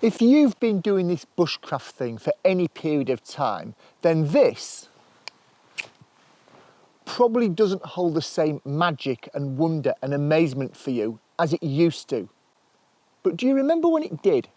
If you've been doing this bushcraft thing for any period of time, then this probably doesn't hold the same magic and wonder and amazement for you as it used to. But do you remember when it did?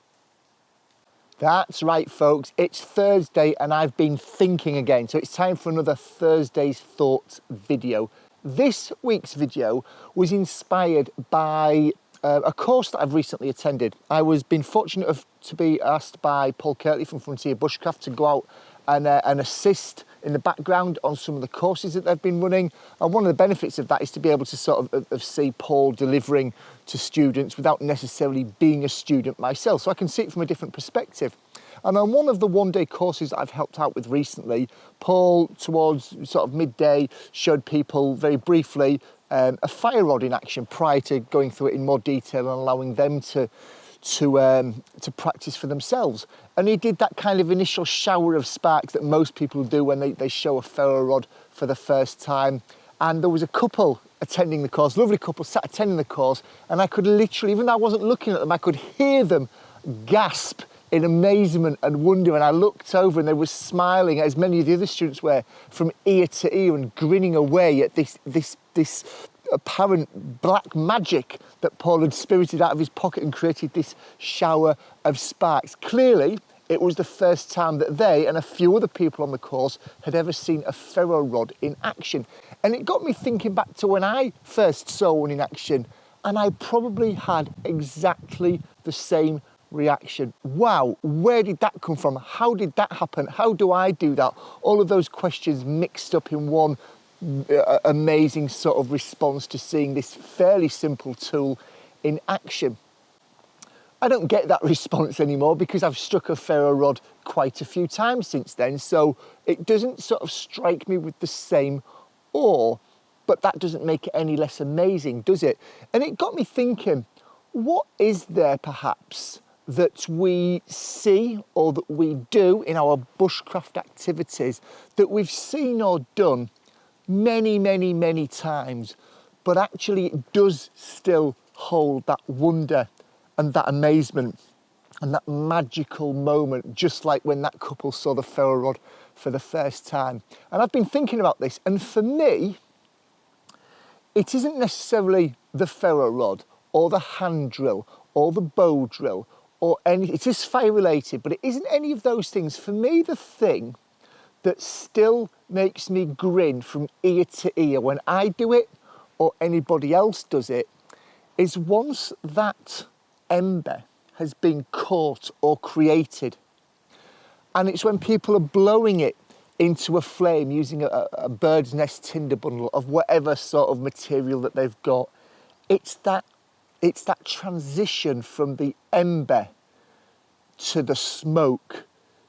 That's right, folks, it's Thursday and I've been thinking again, so it's time for another Thursday's Thoughts video. This week's video was inspired by a course that I've recently attended. I was been fortunate to be asked by Paul Kirtley from Frontier Bushcraft to go out and assist in the background on some of the courses that they've been running. And one of the benefits of that is to be able to sort of see Paul delivering to students without necessarily being a student myself, so I can see it from a different perspective. And on one of the one-day courses that I've helped out with recently, Paul, towards sort of midday, showed people very briefly a fire rod in action prior to going through it in more detail and allowing them to practice for themselves. And he did that kind of initial shower of sparks that most people do when they show a ferro rod for the first time. And there was a couple attending the course, lovely couple sat attending the course, and I could literally, even though I wasn't looking at them, I could hear them gasp in amazement and wonder. And I looked over and they were smiling, as many of the other students were, from ear to ear and grinning away at this apparent black magic that Paul had spirited out of his pocket and created this shower of sparks. Clearly, it was the first time that they and a few other people on the course had ever seen a ferro rod in action. And it got me thinking back to when I first saw one in action, and I probably had exactly the same reaction. Wow, where did that come from? How did that happen? How do I do that? All of those questions mixed up in one amazing sort of response to seeing this fairly simple tool in action. I don't get that response anymore because I've struck a ferro rod quite a few times since then, so it doesn't sort of strike me with the same awe, but that doesn't make it any less amazing, does it? And it got me thinking, what is there perhaps that we see or that we do in our bushcraft activities that we've seen or done many times, but actually it does still hold that wonder and that amazement and that magical moment, just like when that couple saw the ferro rod for the first time. And I've been thinking about this, and for me, it isn't necessarily the ferro rod or the hand drill or the bow drill or anything. It is fire related, but it isn't any of those things. For me, the thing that still makes me grin from ear to ear when I do it or anybody else does it is once that ember has been caught or created, and it's when people are blowing it into a flame using a bird's nest tinder bundle of whatever sort of material that they've got. It's that transition from the ember to the smoke,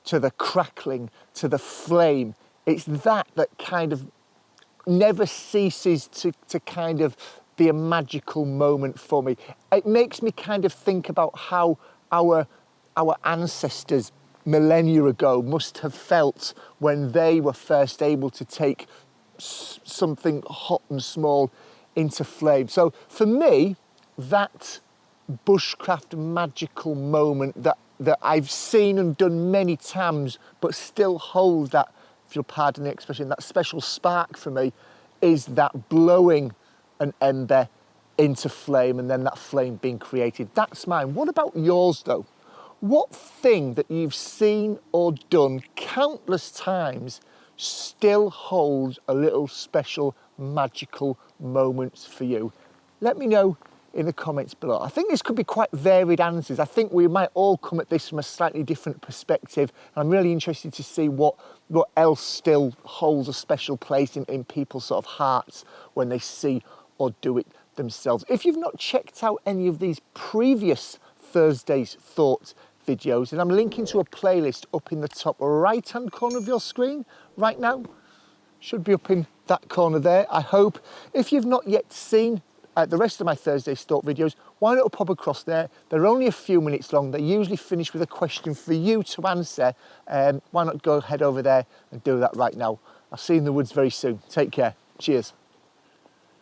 to the crackling, to the flame. It's that kind of never ceases to kind of be a magical moment for me. It makes me kind of think about how our ancestors millennia ago must have felt when they were first able to take something hot and small into flame. So for me, that bushcraft magical moment that I've seen and done many times, but still hold that, if you'll pardon the expression, that special spark for me, is that blowing an ember into flame and then that flame being created. That's mine. What about yours though? What thing that you've seen or done countless times still holds a little special magical moment for you? Let me know in the comments below. I think this could be quite varied answers. I think we might all come at this from a slightly different perspective. I'm really interested to see what else still holds a special place in people's sort of hearts when they see or do it themselves. If you've not checked out any of these previous Thursday's Thoughts videos, and I'm linking to a playlist up in the top right hand corner of your screen right now. Should be up in that corner there, I hope. If you've not yet seen the rest of my Thursday's Thought videos, why not pop across there? They're only a few minutes long. They usually finish with a question for you to answer. Why not go head over there and do that right now? I'll see you in the woods very soon. Take care. Cheers.